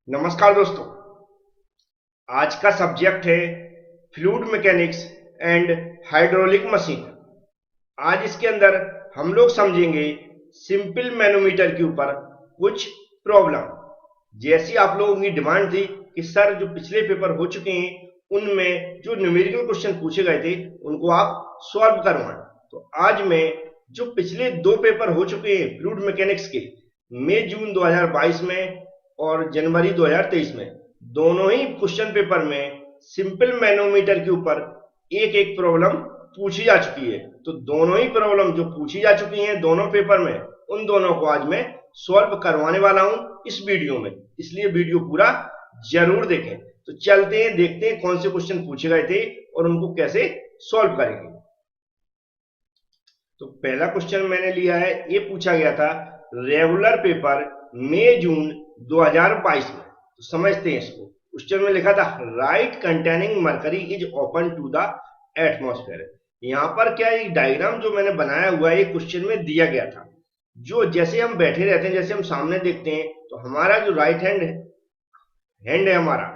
नमस्कार दोस्तों। आज का सब्जेक्ट है fluid mechanics and hydraulic machine. आज इसके अंदर हम लोग समझेंगे सिंपल मैनोमीटर के ऊपर कुछ प्रॉब्लम। जैसी आप लोगों की डिमांड थी कि सर जो पिछले पेपर हो चुके हैं उनमें जो न्यूमेरिकल क्वेश्चन पूछे गए थे उनको आप सॉल्व करवाएं। तो आज मैं जो पिछले दो पेपर हो चुके हैं फ्लूइड मैकेनिक्स के, मई जून 2022 में और जनवरी 2023 में, दोनों ही क्वेश्चन पेपर में सिंपल मैनोमीटर के ऊपर एक एक प्रॉब्लम पूछी जा चुकी है। तो दोनों ही प्रॉब्लम जो पूछी जा चुकी हैं दोनों पेपर में, उन दोनों को आज मैं सॉल्व करवाने वाला हूं इस वीडियो में, इसलिए वीडियो पूरा जरूर देखें। तो चलते हैं, देखते हैं कौन से क्वेश्चन पूछे गए थे और उनको कैसे सॉल्व करेंगे। तो पहला क्वेश्चन मैंने लिया है, ये पूछा गया था रेगुलर पेपर मई जून 2022 में। तो समझते हैं इसको। क्वेश्चन में लिखा था right containing mercury is open to the atmosphere. यहां पर क्या एक डायग्राम जो मैंने बनाया हुआ है क्वेश्चन में दिया गया था। जो जैसे हम बैठे रहते हैं, जैसे हम सामने देखते हैं, तो हमारा जो राइट हैंड है हमारा,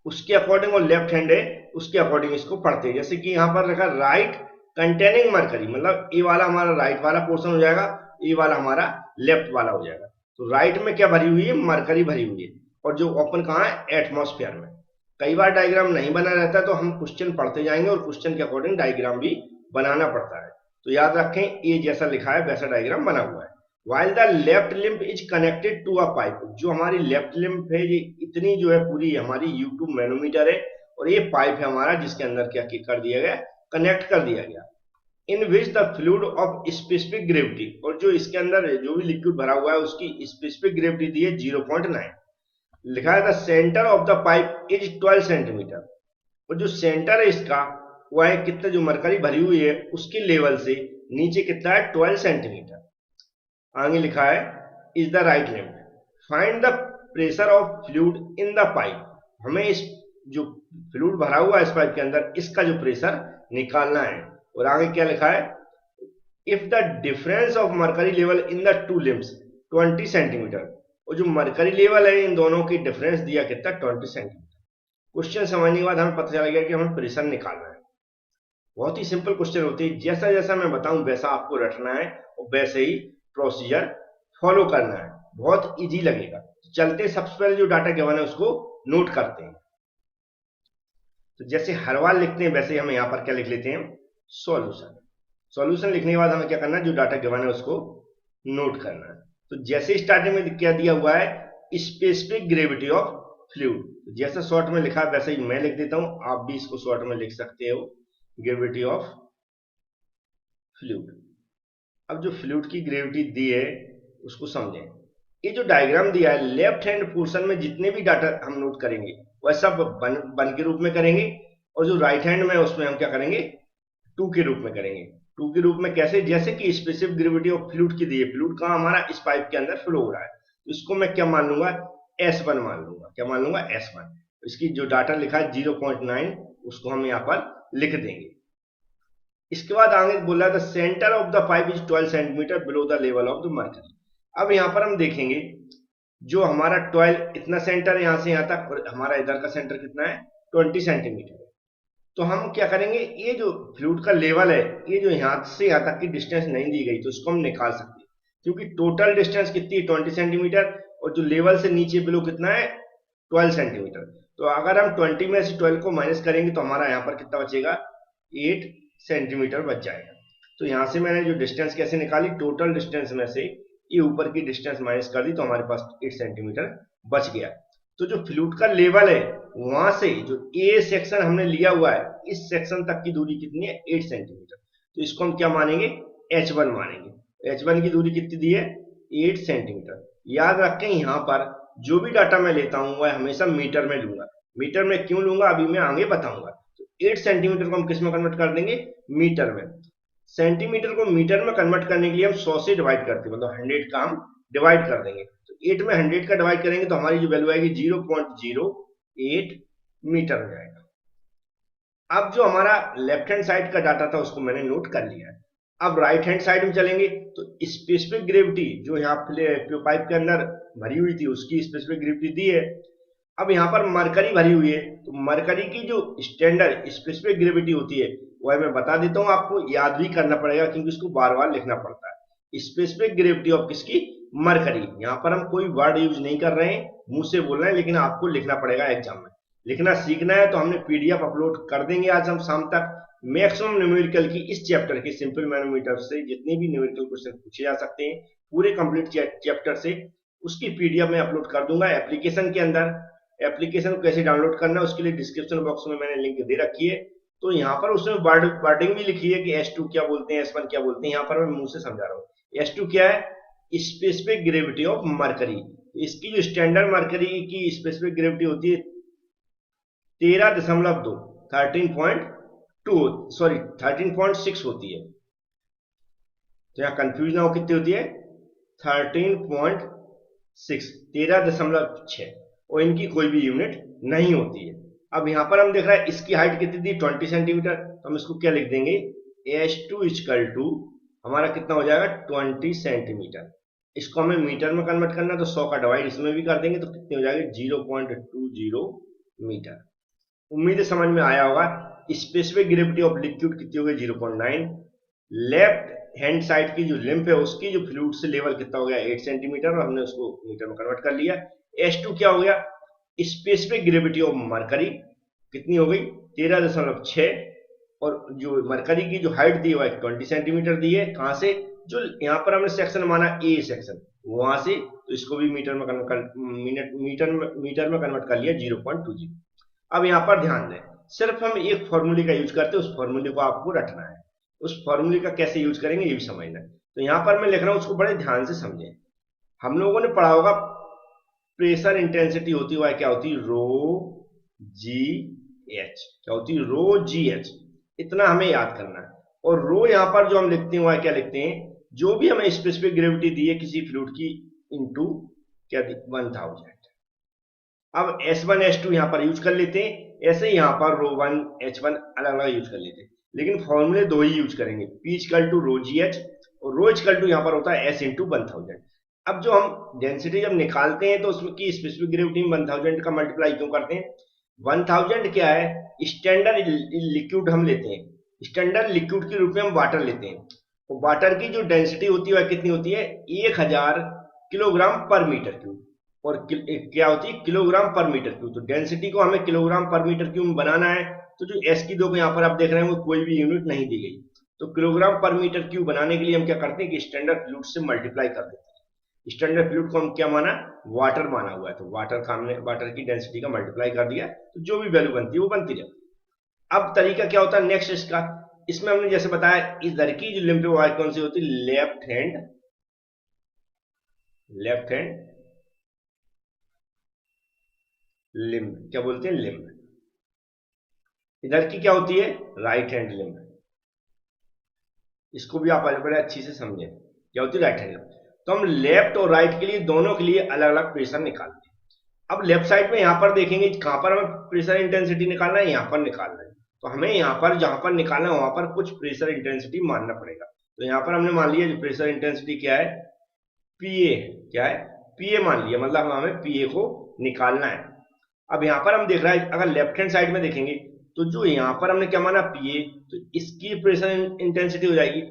उसके अकॉर्डिंग, और लेफ्ट हैंड है उसके अकॉर्डिंग इसको पढ़ते हैं। जैसे कि यहाँ पर लिखा राइट कंटेनिंग मरकरी, मतलब ए वाला हमारा राइट वाला पोर्शन हो जाएगा, ए वाला हमारा लेफ्ट वाला हो जाएगा। तो राइट में क्या भरी हुई है? मरकरी भरी हुई है। और जो ओपन कहाँ है? एटमॉस्फेयर में। कई बार डायग्राम नहीं बना रहता तो हम क्वेश्चन पढ़ते जाएंगे और क्वेश्चन के अकॉर्डिंग डायग्राम भी बनाना पड़ता है। तो याद रखें, ए जैसा लिखा है वैसा डायग्राम बना हुआ है। while the left limb is connected to a pipe, जो हमारी लेफ्ट लिम्ब है, ये इतनी जो है पूरी हमारी U2 मैनोमीटर है, और ये पाइप है हमारा जिसके अंदर क्या कर दिया गया? कनेक्ट कर दिया गया। In which the fluid of specific gravity, और जो इसके अंदर जो भी लिक्विड भरा हुआ है उसकी स्पेसिफिक ग्रेविटी दी है 0.9। लिखा है the centre of the pipe is 12 centimetre, और जो सेंटर है इसका वह है कितना, जो मरकरी भरी हुई है उसके लेवल से नीचे कितना है? 12 सेंटीमीटर। आगे लिखा है is the right limb, find the pressure of fluid in the pipe. हमें इस जो फ्लूइड भरा हुआ है इस पाइप के अंदर, इसका जो प्रेशर निकालना है। और आगे क्या लिखा है? If the difference of mercury level in the two limbs 20 centimetre, और जो मरकरी लेवल है इन दोनों की डिफरेंस दिया कितना? 20 सेंटीमीटर। क्वेश्चन समझने के बाद हमें पता चला गया कि हमें प्रेशर निकालना है। बहुत ही सिंपल क्वेश्चन होती है, जैसा जैसा मैं बताऊं वैसा आपको रटना है और वैसे ही प्रोसीजर फॉलो करना है, बहुत इजी लगेगा। चलते सबसे पहले जो डाटा गिवन है उसको नोट करते हैं। तो जैसे हर बार लिखते हैं वैसे हम यहाँ पर क्या लिख लेते हैं? सॉल्यूशन। सॉल्यूशन लिखने के बाद हमें क्या करना है? जो डाटा गिवन है उसको नोट करना है। तो जैसे स्टार्टिंग में क्या दिया हुआ है? Specific gravity of fluid. जैसा शॉर्ट में लिखा है वैसे ही मैं लिख देता हूं, आप भी इसको शॉर्ट में लिख सकते हो, ग्रेविटी ऑफ फ्लूइड। अब जो फ्लूइड की ग्रेविटी दी है उसको समझें। ये जो डायग्राम दिया है, लेफ्ट हैंड पोर्शन में जितने भी डाटा हम नोट करेंगे वह सब बन के रूप में करेंगे, और जो राइट हैंड में उसमें हम क्या करेंगे? टू के रूप में करेंगे। टू के रूप में कैसे? जैसे कि स्पेसिफिक ग्रेविटी ऑफ फ्लूइड की दी है, फ्लूइड का हमारा इस पाइप के अंदर फ्लो हो रहा है, तो इसको मैं क्या मान लूंगा? S1 मान लूंगा। क्या मान लूंगा? S1। इसकी जो डाटा लिखा है 0.9 उसको हम यहाँ पर लिख देंगे। इसके बाद आगे बोला the centre of the pipe is 12 centimetre below the level of the mercury. अब यहाँ पर हम देखेंगे जो हमारा 12 इतना सेंटर है यहाँ से यहाँ तक, और हमारा इधर का सेंटर कितना है? 20 सेंटीमीटर। तो हम क्या करेंगे? ये जो फ्लूइड का लेवल है, ये जो यहाँ से यहाँ तक की डिस्टेंस नहीं दी गई तो इसको हम निकाल सकते हैं, क्योंकि टोटल डिस्टेंस कितनी है? 20 सेंटीमीटर, और जो लेवल से नीचे बिलो कितना है? 12 सेंटीमीटर। तो अगर हम 20 में से 12 को माइनस करेंगे तो हमारा यहाँ पर कितना बचेगा? 8 सेंटीमीटर बच जाएगा। तो यहाँ से मैंने जो डिस्टेंस कैसे निकाली? टोटल डिस्टेंस में से ये ऊपर की डिस्टेंस माइनस कर दी तो हमारे पास 8 सेंटीमीटर बच गया। तो जो फ्लूइड का लेवल है वहां से जो ए सेक्शन हमने लिया हुआ है, इस सेक्शन तक की दूरी कितनी है? 8 सेंटीमीटर। तो इसको हम क्या मानेंगे? H1 मानेंगे। H1 की दूरी कितनी दी है? 8 सेंटीमीटर। याद रखें यहाँ पर जो भी डाटा मैं लेता हूँ वह हमेशा मीटर में लूंगा। मीटर में क्यों लूंगा अभी मैं आगे बताऊंगा। तो 8 सेंटीमीटर को हम किस में कन्वर्ट कर देंगे? मीटर में। सेंटीमीटर को मीटर में कन्वर्ट करने के लिए हम 100 से डिवाइड करते हैं, मतलब 100 का हम डिवाइड कर देंगे। तो 8 में 100 का डिवाइड करेंगे तो हमारी जो वैल्यू आएगी 0.08 मीटर हो जाएगा। अब जो हमारा लेफ्ट हैंड साइड का डाटा था उसको मैंने नोट कर लिया है। अब राइट हैंड साइड में चलेंगे तो स्पेसिफिक ग्रेविटी जो यहाँ पाइप के अंदर भरी हुई थी उसकी स्पेसिफिक ग्रेविटी दी है, अब यहाँ पर मरकरी भरी हुई है, तो मरकरी की जो स्टैंडर्ड स्पेसिफिक ग्रेविटी होती है वह मैं बता देता हूँ, आपको याद भी करना पड़ेगा क्योंकि इसको बार बार लिखना पड़ता है। स्पेसिफिक ग्रेविटी ऑफ किसकी? मरकरी। यहाँ पर हम कोई वर्ड यूज नहीं कर रहे हैं, मुंह से बोल रहे हैं, लेकिन आपको लिखना पड़ेगा एग्जाम में। लिखना सीखना है तो हमने पीडीएफ अपलोड कर देंगे आज हम शाम तक। मैक्सिमम न्यूमेरिकल की इस चैप्टर के सिंपल मैनोमीटर से जितने भी न्यूमेरिकल क्वेश्चन पूछे जा सकते हैं पूरे कंप्लीट चैप्टर से, उसकी पीडीएफ में अपलोड कर दूंगा एप्लीकेशन के अंदर। एप्लीकेशन को कैसे डाउनलोड करना है उसके लिए डिस्क्रिप्शन बॉक्स में मैंने लिंक दे रखी है। तो यहाँ पर उसमें वर्डिंग भी लिखी है कि S2 क्या बोलते हैं, S1 क्या बोलते हैं। यहाँ पर मैं मुंह से समझा रहा हूँ। S2 क्या है? Specific gravity of mercury. इसकी जो स्टैंडर्ड मरकरी की स्पेसिफिक ग्रेविटी होती है 13.2 13.2 सॉरी 13.6 होती है। तो यहाँ कंफ्यूज ना हो, कितनी होती है? 13.6 13.6, और इनकी कोई भी यूनिट नहीं होती है। अब यहाँ पर हम देख रहे हैं इसकी हाइट कितनी थी? 20 सेंटीमीटर। तो हम इसको क्या लिख देंगे? S2 इक्वल टू हमारा कितना हो जाएगा? 20 सेंटीमीटर। इसको हमें मीटर में कन्वर्ट करना, तो 100 का डिवाइड इसमें भी कर देंगे तो कितनी हो जाएगी? 0.20 मीटर। उम्मीद है समझ में आया होगा। स्पेसिफिक ग्रेविटी ऑफ लिक्विड कितनी हो गई? 0.9। लेफ्ट हैंड साइड की जो लिम्फ है उसकी जो फ्लूइड से लेवल कितना हो गया? 8 सेंटीमीटर, और हमने उसको मीटर में कन्वर्ट कर लिया। S2 क्या हो गया? स्पेसिफिक ग्रेविटी ऑफ मरकरी कितनी हो गई? 13.6, और जो मरकरी की जो हाइट दी है 20 सेंटीमीटर दी है। कहां से? जो यहाँ पर हमने सेक्शन माना ए सेक्शन, वहां से। तो इसको भी मीटर में कन्वर्ट कर लिया 0.20। अब यहाँ पर ध्यान दें, सिर्फ हम एक फॉर्मूले का यूज करते हैं, उस फॉर्मूले को आपको रटना है। उस फॉर्मूले का कैसे यूज करेंगे ये भी समझना है। तो यहाँ पर मैं लिख रहा हूँ, उसको बड़े ध्यान से समझें। हम लोगों ने पढ़ा होगा प्रेशर इंटेंसिटी होती है क्या होती है? रो जी एच। क्या होती है? रो जी एच। इतना हमें याद करना है। और रो यहाँ पर जो हम लिखते हैं वह क्या लिखते हैं? जो भी हमें स्पेसिफिक ग्रेविटी दी है किसी फ्लूइड की इनटू क्या दी? 1000। अब S1 S2 यहाँ पर यूज कर लेते हैं, ऐसे ही यहाँ पर रो 1 H1 अलग अलग यूज कर लेते हैं, लेकिन फॉर्मूले दो ही यूज करेंगे। P equal to rho g h, और रो इक्वल टू यहाँ पर होता है S इंटू 1000। अब जो हम डेंसिटी जब निकालते हैं तो उसमें की स्पेसिफिक ग्रेविटी में 1000 का मल्टीप्लाई क्यों करते हैं? 1000 क्या है? स्टैंडर्ड लिक्विड हम लेते हैं, स्टैंडर्ड लिक्विड के रूप में हम वाटर लेते हैं। तो वाटर की जो डेंसिटी होती है वह कितनी होती है? 1000 किलोग्राम पर मीटर क्यूब। और क्या होती है? किलोग्राम पर मीटर क्यूब। तो डेंसिटी को हमें किलोग्राम पर मीटर क्यूब बनाना है, तो जो S की दो को यहाँ पर आप देख रहे हैं वो कोई भी यूनिट नहीं दी गई। तो किलोग्राम पर मीटर क्यूब बनाने के लिए हम क्या करते हैं कि स्टैंडर्ड फ्लूइड से मल्टीप्लाई कर देते हैं। स्टैंडर्ड फ्लूइड को हम क्या माना? वाटर माना हुआ है, तो वाटर का हमने वाटर की डेंसिटी का मल्टीप्लाई कर दिया, तो जो भी वैल्यू बनती है वो बनती रहती है। अब तरीका क्या होता है नेक्स्ट इसका? इसमें हमने जैसे बताया इधर की जो लिम्फ है कौन सी होती है? Left hand limb. क्या बोलते हैं? लिम्ब। इधर की क्या होती है? Right hand limb. इसको भी आप बड़े अच्छी से समझें, क्या होती है? Right hand limb. तो हम लेफ्ट और राइट के लिए दोनों के लिए अलग अलग प्रेशर निकालते हैं। अब लेफ्ट साइड में यहाँ पर देखेंगे कहां पर हमें प्रेशर इंटेंसिटी निकालना है? यहाँ पर निकालना है। तो हमें यहाँ पर जहां पर निकालना है वहां पर कुछ प्रेशर इंटेंसिटी मानना पड़ेगा। तो यहाँ पर हमने मान लिया जो प्रेशर इंटेंसिटी क्या है? पीए। क्या है? पीए मान लिया, मतलब हमें पीए को निकालना है। अब यहाँ पर हम देख रहे हैं अगर लेफ्ट हैंड साइड में देखेंगे तो जो यहाँ पर हमने क्या माना? पीए, तो इसकी प्रेशर इंटेंसिटी हो जाएगी।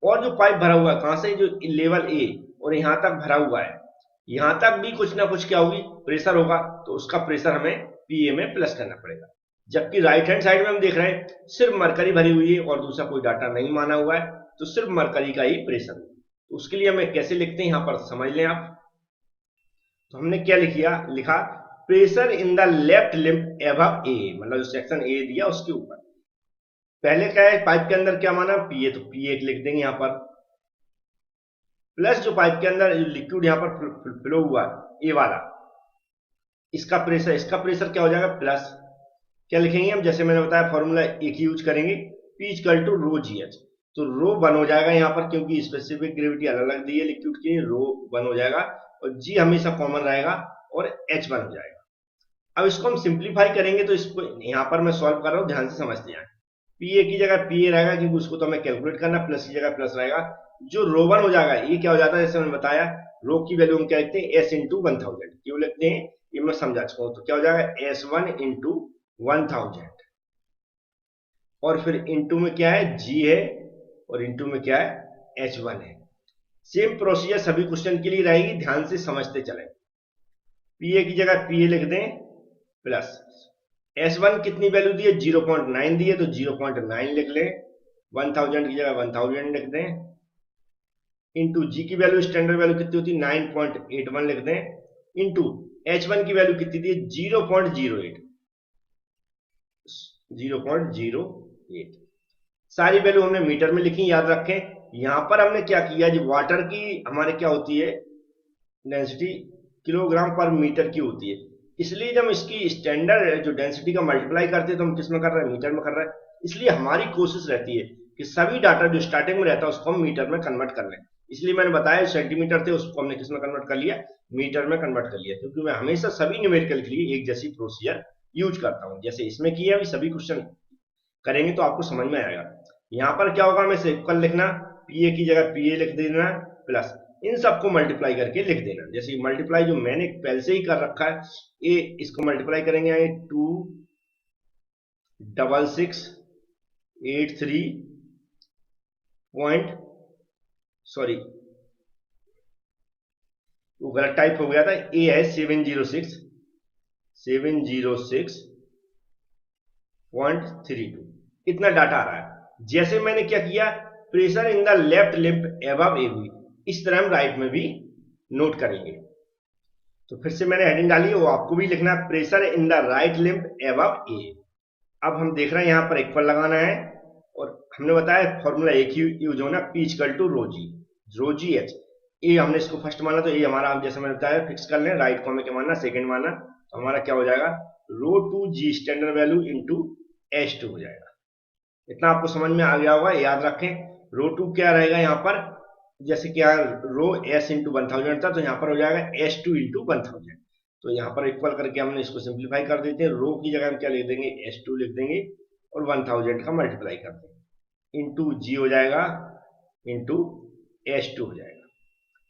और जो पाइप भरा हुआ है कहां से? जो लेवल ए और यहाँ तक भरा हुआ है, यहाँ तक भी कुछ ना कुछ क्या होगी? प्रेशर होगा। तो उसका प्रेशर हमें पीए में प्लस करना पड़ेगा। जबकि राइट हैंड साइड में हम देख रहे हैं सिर्फ मरकरी भरी हुई है और दूसरा कोई डाटा नहीं माना हुआ है, तो सिर्फ मरकरी का ही प्रेशर होगा। तो उसके लिए हमें कैसे लिखते हैं यहाँ पर समझ लें आप। तो हमने क्या लिखा? Pressure in the left limb above A, मतलब जो सेक्शन ए दिया उसके ऊपर। पहले क्या है? पाइप के अंदर क्या माना? पीए, तो पीए लिख देंगे यहाँ पर, प्लस जो पाइप के अंदर लिक्विड यहाँ पर फ्लो हुआ ए वाला, इसका प्रेशर क्या हो जाएगा? प्लस। क्या लिखेंगे हम? जैसे मैंने बताया फॉर्मूला एक ही यूज करेंगे, P equal to rho g h. तो रो 1 हो जाएगा यहाँ पर, क्योंकि स्पेसिफिक ग्रेविटी अलग अलग दी है लिक्विड की, रो 1 हो जाएगा, और जी हमेशा कॉमन रहेगा और H1 हो जाएगा। अब इसको हम सिंप्लीफाई करेंगे, तो इसको यहाँ पर मैं सॉल्व कर रहा हूँ, ध्यान से समझते हैं। पीए की जगह पीए रहेगा क्योंकि उसको तो हमें कैलकुलेट करना, प्लस की जगह प्लस रहेगा। जो रो 1 हो जाएगा ये क्या हो जाता है? जैसे मैंने बताया रो की वैल्यू हम क्या लिखते हैं? S into 1000। क्यों लिखते हैं? ये मैं समझा चुका हूं। तो क्या हो जाएगा S1 इंटू 1000 और फिर इंटू में क्या है G है और इंटू में क्या है H1 है। सेम प्रोसीजर सभी क्वेश्चन के लिए रहेगी, ध्यान से समझते चलें। पीए की जगह पीए लिख दें प्लस S1 कितनी वैल्यू दी है 0.9 दी है तो 0.9 लिख लें, 1000 की जगह 1000 लिख दें, इंटू जी की वैल्यू स्टैंडर्ड वैल्यू कितनी होती है 9.81 लिख दें, इंटू H1 की वैल्यू कितनी दी है 0.08 0.08। सारी वैल्यू हमने मीटर में लिखी, याद रखें। यहां पर हमने क्या किया जी, वाटर की हमारे क्या होती है डेंसिटी किलोग्राम पर मीटर की होती है, इसलिए जब इसकी स्टैंडर्ड जो डेंसिटी का मल्टीप्लाई करते हैं तो हम किस में कर रहे हैं मीटर में कर रहे हैं। इसलिए हमारी कोशिश रहती है कि सभी डाटा जो स्टार्टिंग में रहता है उसको हम मीटर में कन्वर्ट कर लें। इसलिए मैंने बताया सेंटीमीटर थे उसको हमने किस में कन्वर्ट कर लिया, मीटर में कन्वर्ट कर लिया, क्योंकि मैं हमेशा सभी न्यूमेरिकल के लिए एक जैसी प्रोसीजर यूज करता हूं। जैसे इसमें किया अभी सभी क्वेश्चन करेंगे तो आपको समझ में आएगा। यहां पर क्या होगा, हमें इक्वल लिखना, पीए की जगह पीए लिख देना प्लस इन सबको मल्टीप्लाई करके लिख देना। जैसे मल्टीप्लाई जो मैंने पहले से ही कर रखा है, ये इसको मल्टीप्लाई करेंगे 26683 पॉइंट, सॉरी वो गलत टाइप हो गया था, ए है 706.32 इतना डाटा आ रहा है। जैसे मैंने क्या किया, pressure in the left limb above AB, इस तरह हम राइट में भी नोट करेंगे। तो फिर से मैंने हेडिंग डाली, वो आपको भी लिखना है, pressure in the right limb above A. अब हम देख रहे हैं यहां पर इक्वल लगाना है और हमने बताया फॉर्मूला एक ही यूज होना, P equal to rho g h. ए हमने इसको फर्स्ट माना तो ये हमारा, जैसे मैंने बताया, फिक्स कर लें, राइट को हमें क्या मानना, सेकंड मानना, तो हमारा क्या हो जाएगा rho two g standard value into H2 हो जाएगा। इतना आपको समझ में आ गया होगा, याद रखें। रो टू क्या रहेगा यहाँ पर, जैसे कि रो S इंटू 1000 था तो यहाँ पर हो जाएगा S2 इंटू 1000। तो यहाँ पर इक्वल करके हमने इसको सिंप्लीफाई कर देते हैं, रो की जगह हम क्या लिख देंगे S2 लिख देंगे और 1000 का मल्टीप्लाई कर देंगे, इंटू जी हो जाएगा इंटू H2 हो जाएगा।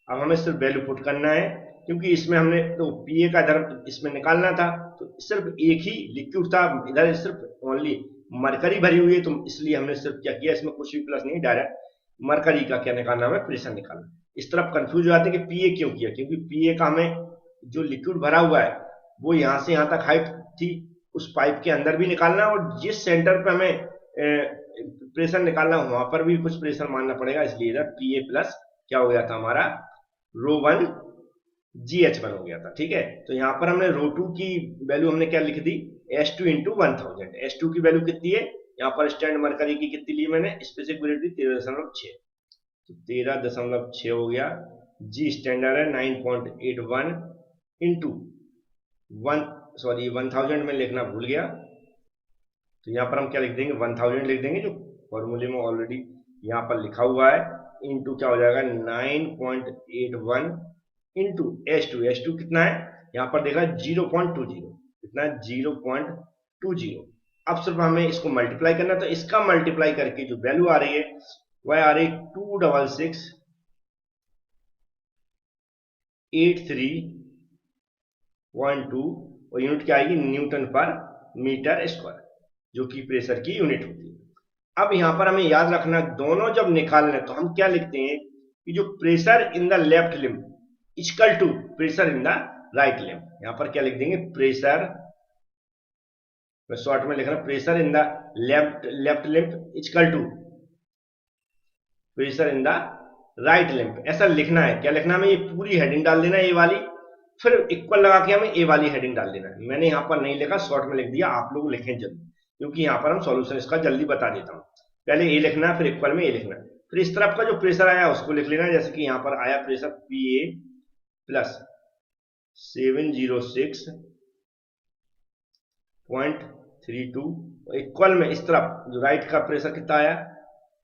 अब हमें सिर्फ वैल्यू पुट करना है, क्योंकि इसमें हमने तो पीए का धर्म इसमें निकालना था, तो सिर्फ एक ही लिक्विड था, इधर सिर्फ ओनली मरकरी भरी हुई है, तो इसलिए हमने सिर्फ क्या किया, इसमें कुछ भी प्लस नहीं, डायरेक्ट मरकरी का क्या निकालना है, प्रेशर निकालना। इस तरफ कंफ्यूज हो जाते हैं कि पीए क्यों किया, क्योंकि पीए का हमें जो लिक्विड भरा हुआ है वो यहाँ से यहाँ तक हाइट थी, उस पाइप के अंदर भी निकालना, और जिस सेंटर पे हमें प्रेशर निकालना वहां पर भी कुछ प्रेशर मानना पड़ेगा, इसलिए इधर पीए प्लस क्या हो गया था हमारा रो 1 GH1 हो गया था। ठीक है, तो यहां पर हमने रो 2 की वैल्यू हमने क्या लिख दी S2 इंटू 1000। S2 की वैल्यू कितनी है, यहाँ पर स्टैंड मरकरी की कितनी ली मैंने, स्पेसिफिक ग्रेविटी 13.6, तो 13.6 हो गया। जी स्टैंडर्ड है 9.81 इंटू 1000 में लिखना भूल गया, तो यहाँ पर हम क्या लिख देंगे 1000 लिख देंगे, जो फॉर्मूले में ऑलरेडी यहाँ पर लिखा हुआ है, इंटू क्या हो जाएगा 9.81 इंटू H2 कितना है यहाँ पर देखा 0.20, कितना है 0.20। अब सिर्फ हमें इसको मल्टीप्लाई करना, तो इसका मल्टीप्लाई करके जो वैल्यू आ रही है वह आ रही है 26683.2 और यूनिट क्या आएगी न्यूटन पर मीटर स्क्वायर, जो कि प्रेशर की यूनिट होती है। अब यहां पर हमें याद रखना, दोनों जब निकालने तो हम क्या लिखते हैं कि जो pressure in the left limb equal to pressure in the right limb, यहां पर क्या लिख देंगे प्रेशर, मैं शॉर्ट में लिख रहा हूं, pressure in the left limb equal to pressure in the right limb, ऐसा लिखना है। क्या लिखना है हमें, ये पूरी हेडिंग डाल देना है ए वाली, फिर इक्वल लगा के हमें ए वाली हेडिंग डाल देना है। मैंने यहाँ पर नहीं लिखा, शॉर्ट में लिख दिया, आप लोग लिखें जल्दी, क्योंकि यहाँ पर हम सॉल्यूशन इसका जल्दी बता देता हूँ। पहले ए लिखना है, फिर इक्वल में ए लिखना है, फिर इस तरफ का जो प्रेशर आया उसको लिख लेना, जैसे कि यहाँ पर आया pressure P A plus 706.32, equal में इस तरफ जो राइट का प्रेशर कितना आया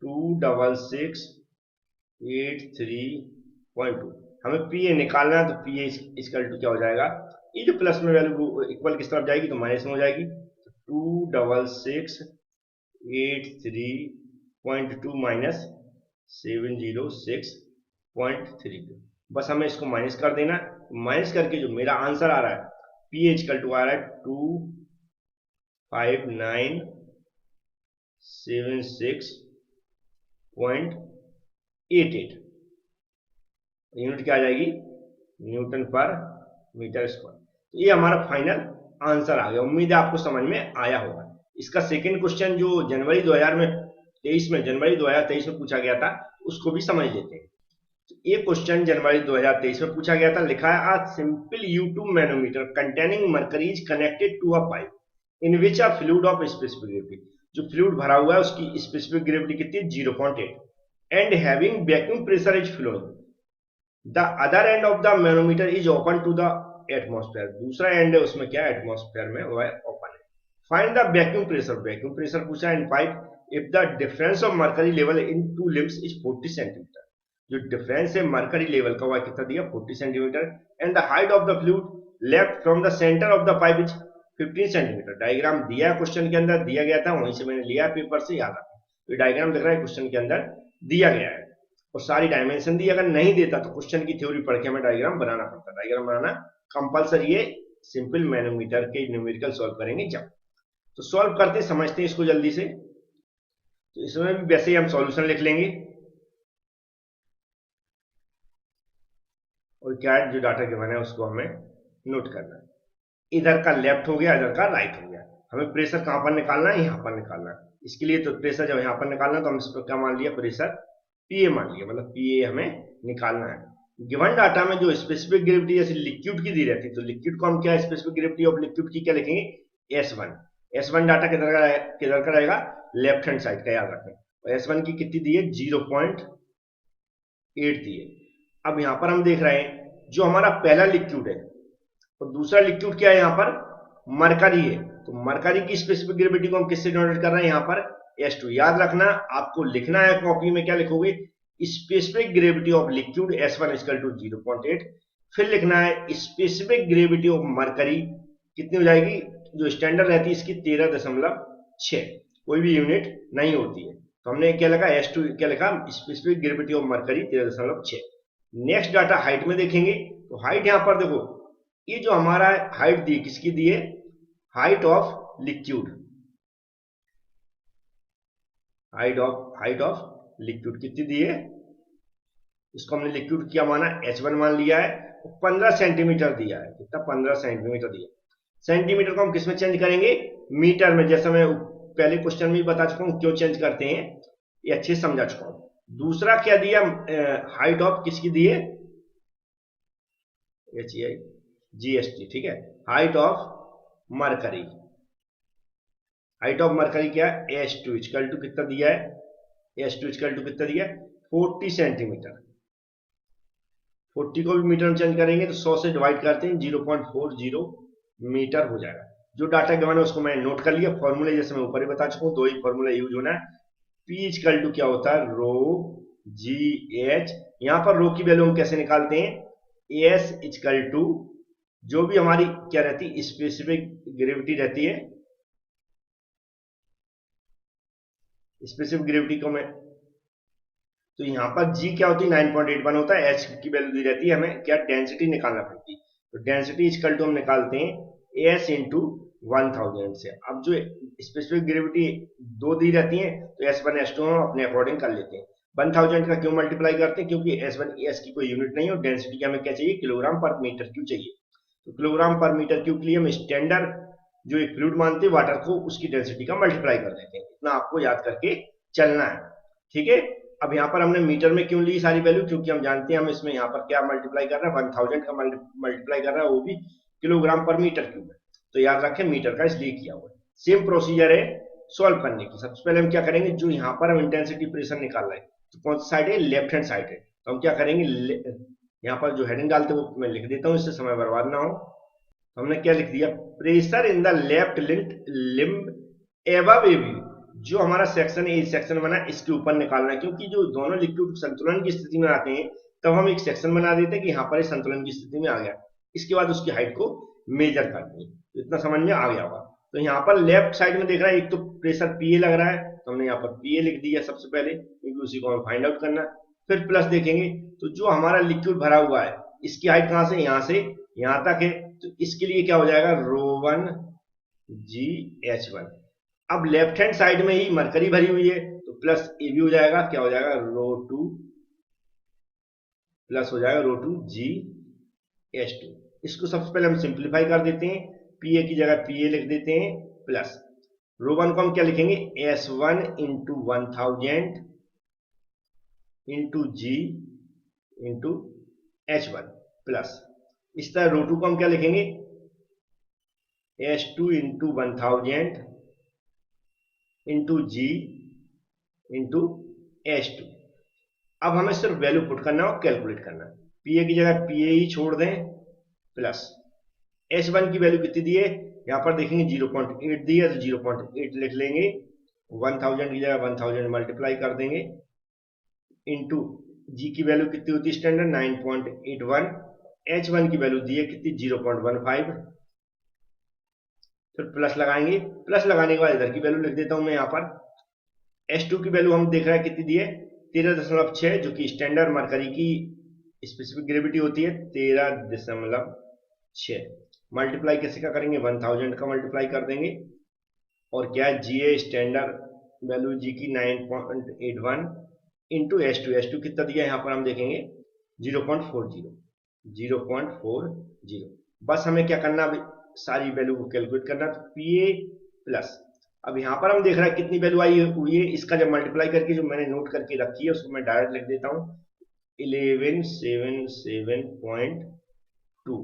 26683.2। हमें पी ए निकालना है, तो पी ए इक्वल टू क्या हो जाएगा, ये जो प्लस में वैल्यू इक्वल किस तरफ जाएगी तो माइनस में हो जाएगी, तो 26683.2 माइनस 706.32, बस हमें इसको माइनस कर देना। माइनस करके जो मेरा आंसर आ रहा है पी इक्वल टू आ रहा है 2596.88 यूनिट क्या आ जाएगी, न्यूटन पर मीटर स्क्वायर। तो ये हमारा फाइनल आंसर आ गया। उम्मीद है आपको समझ में आया होगा। इसका सेकंड क्वेश्चन जो जनवरी 2023 में पूछा गया था उसको भी समझ लेते हैं। तो ये क्वेश्चन जनवरी 2023 में पूछा गया था। लिखा है a simple U2 manometer containing mercury is connected to a pipe in which a fluid of specific gravity. जो फ्लूइड भरा हुआ है उसकी स्पेसिफिक ग्रेविटी कितनी, 0.8 and having vacuum pressure is flowing. The other end of the manometer is open to the atmosphere. दूसरा end है उसमें क्या, एटमॉस्फेयर में वो है ओपन है। Find the vacuum pressure, vacuum pressure पूछा in pipe if the difference of mercury level in to limbs is 40 centimetre. जो डिफरेंस है मरकरी लेवल का वह कितना दिया, 40 centimetre. And the height of the fluid left from the centre of the pipe is 15 centimetre. Diagram दिया है question के अंदर, दिया गया था वहीं से मैंने लिया पेपर से, याद रखना। तो डायग्राम दिख रहा है क्वेश्चन के अंदर दिया गया है और सारी डायमेंशन दी। अगर नहीं देता तो क्वेश्चन की थ्योरी पढ़ के हमें डायग्राम बनाना पड़ता। डायग्राम बनाना कंपलसरी है सिंपल मैनोमीटर के न्यूमेरिकल सॉल्व करेंगे जब। तो सॉल्व करते समझते हैं इसको जल्दी से। तो इसमें भी वैसे ही हम सॉल्यूशन लिख लेंगे और क्या जो डाटा गिवन है उसको हमें नोट करना है। इधर का लेफ्ट हो गया, इधर का राइट हो गया। हमें प्रेशर कहां पर निकालना है, यहां पर निकालना है। इसके लिए तो प्रेशर जब यहां पर निकालना है तो हम इस पर क्या मान लिया, प्रेशर पीए मान लिया, मतलब पीए हमें निकालना है। गिवन डाटा में जो स्पेसिफिक ग्रेविटी जैसे लिक्विड की दी रहती है तो लिक्विड को हम क्या, स्पेसिफिक ग्रेविटी ऑफ लिक्विड की क्या लिखेंगे, S1। S1 डाटा किधर का रहेगा, लेफ्ट हैंड साइड का, याद रखें। और S1 की कितनी दी है, 0.8 दी है। अब यहां पर हम देख रहे हैं जो हमारा पहला लिक्विड है और दूसरा लिक्विड क्या है, यहाँ पर मरकरी है। तो मरकरी की स्पेसिफिक ग्रेविटी को हम किससे डिनोट कर रहे हैं, यहाँ पर S2। याद रखना आपको लिखना है कॉपी में, क्या लिखोगे, specific gravity of liquid S1 equal to 0.8। फिर लिखना है स्पेसिफिक ग्रेविटी ऑफ मरकरी कितनी हो जाएगी, जो स्टैंडर्ड रहती है इसकी 13.6, कोई भी यूनिट नहीं होती है। तो हमने क्या लिखा, S2 क्या लिखा, specific gravity of mercury 13.6। Next data height में देखेंगे तो हाइट यहाँ पर देखो, ये जो हमारा हाइट दी किसकी दी है, height of liquid, height of liquid कितनी दी है, इसको हमने लिक्विड क्या माना, H1 मान लिया है। 15 सेंटीमीटर दिया है, कितना, 15 सेंटीमीटर दिया। सेंटीमीटर को हम किसमें चेंज करेंगे, मीटर में, जैसा मैं पहले क्वेश्चन में बता चुका हूं क्यों चेंज करते हैं, ये अच्छे से समझा चुका हूं। दूसरा क्या दिया, हाइट ऑफ किसकी दी है, GST, ठीक है, height of mercury. Height of mercury क्या है, S2 इक्वल टू कितना दिया है, S2 इक्वल टू कितना दिया है, 40 सेंटीमीटर। 40 को भी मीटर में चेंज करेंगे तो 100 से डिवाइड करते हैं, 0.40 मीटर हो जाएगा। जो डाटा गिवन है उसको मैंने नोट कर लिया। फॉर्मूले जैसे मैं ऊपर ही बता चुका हूँ, दो ही फॉर्मूला यूज होना है। P इक्वल टू क्या होता है, रो GH। यहाँ पर रो की वैल्यू हम कैसे निकालते हैं, S इक्वल टू जो भी हमारी क्या रहती है, स्पेसिफिक ग्रेविटी रहती है, स्पेसिफिक ग्रेविटी को मैं, तो यहाँ पर G क्या होती है, 9.81 होता है। H की वैल्यू दी रहती है, हमें क्या डेंसिटी निकालना पड़ती है। तो डेंसिटी इक्वल टू हम निकालते हैं S इंटू 1000 से। अब जो स्पेसिफिक ग्रेविटी दो दी रहती है तो S1 S2 हम अपने अकॉर्डिंग कर लेते हैं। 1000 का क्यों मल्टीप्लाई करते हैं, क्योंकि S की कोई यूनिट नहीं है और डेंसिटी की हमें क्या चाहिए, किलोग्राम पर मीटर क्यूब चाहिए। तो किलोग्राम पर मीटर क्यूब के लिए हम स्टैंडर्ड जो एक फ्लूइड मानते हैं वाटर को, उसकी डेंसिटी का मल्टीप्लाई कर देते हैं। इतना आपको याद करके चलना है, ठीक है। अब यहाँ पर हमने मीटर में क्यों ली सारी वैल्यू, क्योंकि हम जानते हैं हम इसमें यहाँ पर क्या मल्टीप्लाई कर रहे हैं, 1000 का मल्टीप्लाई कर रहा है, वो भी किलोग्राम पर मीटर क्यूब है। तो याद रखें मीटर का इसलिए किया हुआ है। सेम प्रोसीजर है सॉल्व करने की। सबसे पहले हम क्या करेंगे, जो यहाँ पर हम इंटेंसिटी प्रेशर निकाल रहे हैं तो कौन सी साइड है, लेफ्ट हैंड साइड है। तो हम क्या करेंगे, यहाँ पर जो हेडिंग डालते हैं वो मैं लिख देता हूँ, इससे समय बर्बाद ना हो। तो हमने क्या लिख दिया, pressure in the left limb above AB. जो हमारा सेक्शन है, सेक्शन बना, इसके ऊपर निकालना है, क्योंकि जो दोनों लिक्विड संतुलन की स्थिति में आते हैं तब हम एक सेक्शन बना देते हैं कि यहाँ पर संतुलन की स्थिति में आ गया। इसके बाद उसकी हाइट को मेजर करनी है। तो इतना समझ में आ गया होगा। तो यहाँ पर लेफ्ट साइड में देख रहा है, एक तो प्रेशर पीए लग रहा है तो हमने यहाँ पर पीए लिख दिया सबसे पहले, क्योंकि उसी को हमें फाइंड आउट करना है। फिर प्लस देखेंगे तो जो हमारा लिक्विड भरा हुआ है इसकी हाइट कहाँ से, यहाँ से यहां तक है, तो इसके लिए क्या हो जाएगा, रो 1 जी H1। अब लेफ्ट हैंड साइड में ही मरकरी भरी हुई है तो प्लस ए भी हो जाएगा, क्या हो जाएगा, रो 2 प्लस हो जाएगा रो 2 जी H2। इसको सबसे पहले हम सिंप्लीफाई कर देते हैं, पीए की जगह पीए लिख देते हैं, प्लस रो 1 को हम क्या लिखेंगे, S1 इंटू 1000 इंटू जी इंटू H1 प्लस इस तरह रो 2 को हम क्या लिखेंगे, S2 इंटू 1000 इंटू जी इंटू H2। अब हमें सिर्फ वैल्यू पुट करना और कैलकुलेट करना है, पीए की जगह पीए ही छोड़ दें, प्लस H1 की वैल्यू कितनी दी है, यहां पर देखेंगे 0.8 दी है तो 0.8 लिख लेंगे, 1000 की जगह 1000 मल्टीप्लाई कर देंगे, इंटू जी की वैल्यू कितनी होती है स्टैंडर्ड 9.81, H1 की वैल्यू दी है कितनी 0.15, फिर प्लस लगाएंगे, प्लस लगाने के बाद इधर की वैल्यू लिख देता हूं मैं, यहां पर H2 की वैल्यू हम देख रहे हैं कितनी दी है 13.6, जो कि स्टैंडर्ड मरकरी की स्पेसिफिक ग्रेविटी होती है 13.6। मल्टीप्लाई कैसे क्या करेंगे, 1000 का मल्टीप्लाई कर देंगे, और क्या है जी ए स्टैंडर्ड वैल्यू जी की 9.81 इंटू H2 कितना दिया यहाँ पर हम देखेंगे 0.40। बस हमें क्या करना, सारी वैल्यू को कैलकुलेट करना, तो पीए प्लस, अब यहाँ पर हम देख रहे हैं कितनी वैल्यू आई हुई है, इसका जब मल्टीप्लाई करके जो मैंने नोट करके रखी है उसको मैं डायरेक्ट लिख देता हूँ 1177.2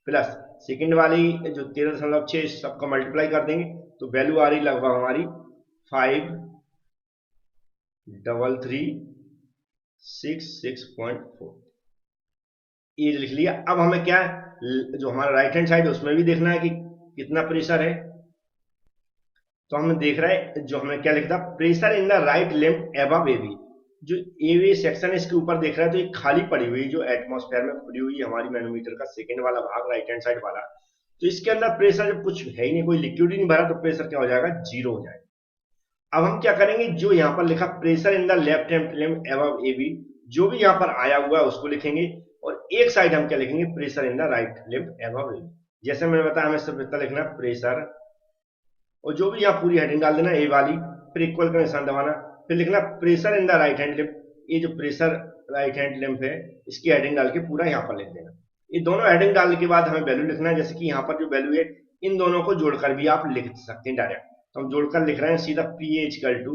प्लस सेकंड वाली जो 13.6 सबका मल्टीप्लाई कर देंगे तो वैल्यू आ रही लगभग हमारी 5336.4, ये लिख लिया। अब हमें क्या है, जो हमारा राइट हैंड साइड है उसमें भी देखना है कि कितना प्रेशर है, तो हमें देख रहा है, जो हमें क्या लिखता, pressure in the right limb above AB, जो एवे सेक्शन है इसके ऊपर देख रहा है तो ये खाली पड़ी हुई जो एटमॉस्फेयर में पड़ी हुई है हमारी मैनोमीटर का सेकंड वाला भाग राइट हैंड साइड वाला, तो इसके अंदर प्रेशर जब कुछ है ही नहीं, कोई लिक्विड ही नहीं भरा, तो प्रेशर क्या हो जाएगा, जीरो हो जाएगा। अब हम क्या करेंगे, जो यहाँ पर लिखा pressure in the left hand limb above AB, जो भी यहाँ पर आया हुआ है उसको लिखेंगे, और एक साइड हम क्या लिखेंगे, pressure in the right limb above AB. जैसे मैंने बताया हमें सिर्फ इतना लिखना प्रेशर, और जो भी यहाँ पूरी हेडिंग डाल देना ए वाली, फिर इक्वल का निशान दबाना, फिर लिखना pressure in the right hand limb, ये जो प्रेशर राइट हैंड लिम्ब है इसकी हेडिंग डाल के पूरा यहाँ पर लिख देना। ये दोनों हेडिंग डालने के बाद हमें वैल्यू लिखना है, जैसे कि यहाँ पर जो वैल्यू है इन दोनों को जोड़कर भी आप लिख सकते हैं डायरेक्ट, तो हम जोड़कर लिख रहे हैं सीधा पी एच इक्वल टू,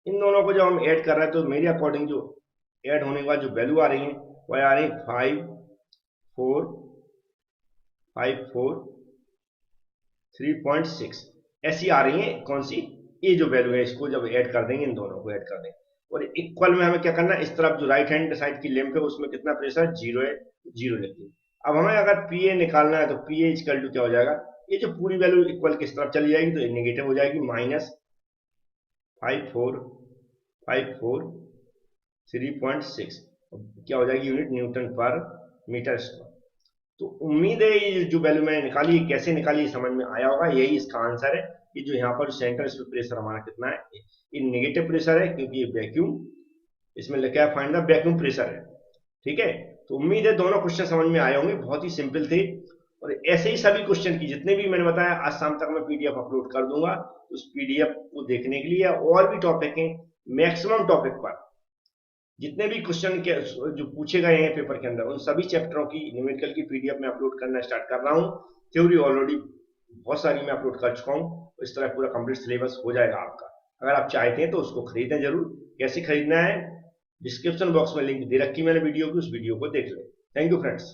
इन दोनों को जब हम ऐड कर रहे हैं तो मेरे अकॉर्डिंग जो ऐड होने के बाद जो वैल्यू आ रही है वो आ रही है 5453.6, ऐसी आ रही है, कौन सी, ये जो वैल्यू है इसको जब ऐड कर देंगे, इन दोनों को ऐड कर देंगे, और इक्वल में हमें क्या करना है, इस तरफ जो राइट हैंड साइड की लिम्ब है उसमें कितना प्रेशर, जीरो है, जीरो लिख देंगे। अब हमें अगर पीए निकालना है तो पीए इक्वल टू क्या हो जाएगा, ये जो पूरी वैल्यू इक्वल किस तरफ चली जाएगी तो नेगेटिव हो जाएगी, -5453.6 क्या हो जाएगी, यूनिट न्यूटन पर मीटर स्क्वायर। तो उम्मीद है ये जो वैल्यू मैंने निकाली कैसे निकाली समझ में आया होगा, यही इसका आंसर है कि जो यहाँ पर सेंटर इस पे प्रेशर हमारा कितना है, ये नेगेटिव प्रेशर है क्योंकि ये वैक्यूम, इसमें लिखा है फाइंड द वैक्यूम प्रेशर है, ठीक है। तो उम्मीद है दोनों क्वेश्चन समझ में आए होंगे, बहुत ही सिंपल थे, और ऐसे ही सभी क्वेश्चन की जितने भी मैंने बताया आज शाम तक मैं पीडीएफ अपलोड कर दूंगा, तो उस पीडीएफ को देखने के लिए और भी टॉपिक है, मैक्सिमम टॉपिक पर जितने भी क्वेश्चन के जो पूछे गए हैं पेपर के अंदर उन सभी चैप्टरों की न्यूमेरिकल की पीडीएफ में अपलोड करना स्टार्ट कर रहा हूं। थ्योरी ऑलरेडी बहुत सारी मैं अपलोड कर चुका हूं, इस तरह पूरा कंप्लीट सिलेबस हो जाएगा आपका। अगर आप चाहते हैं तो उसको खरीदें जरूर, कैसे खरीदना है डिस्क्रिप्शन बॉक्स में लिंक दे रखी मैंने वीडियो की, उस वीडियो को देख लें। Thank you friends.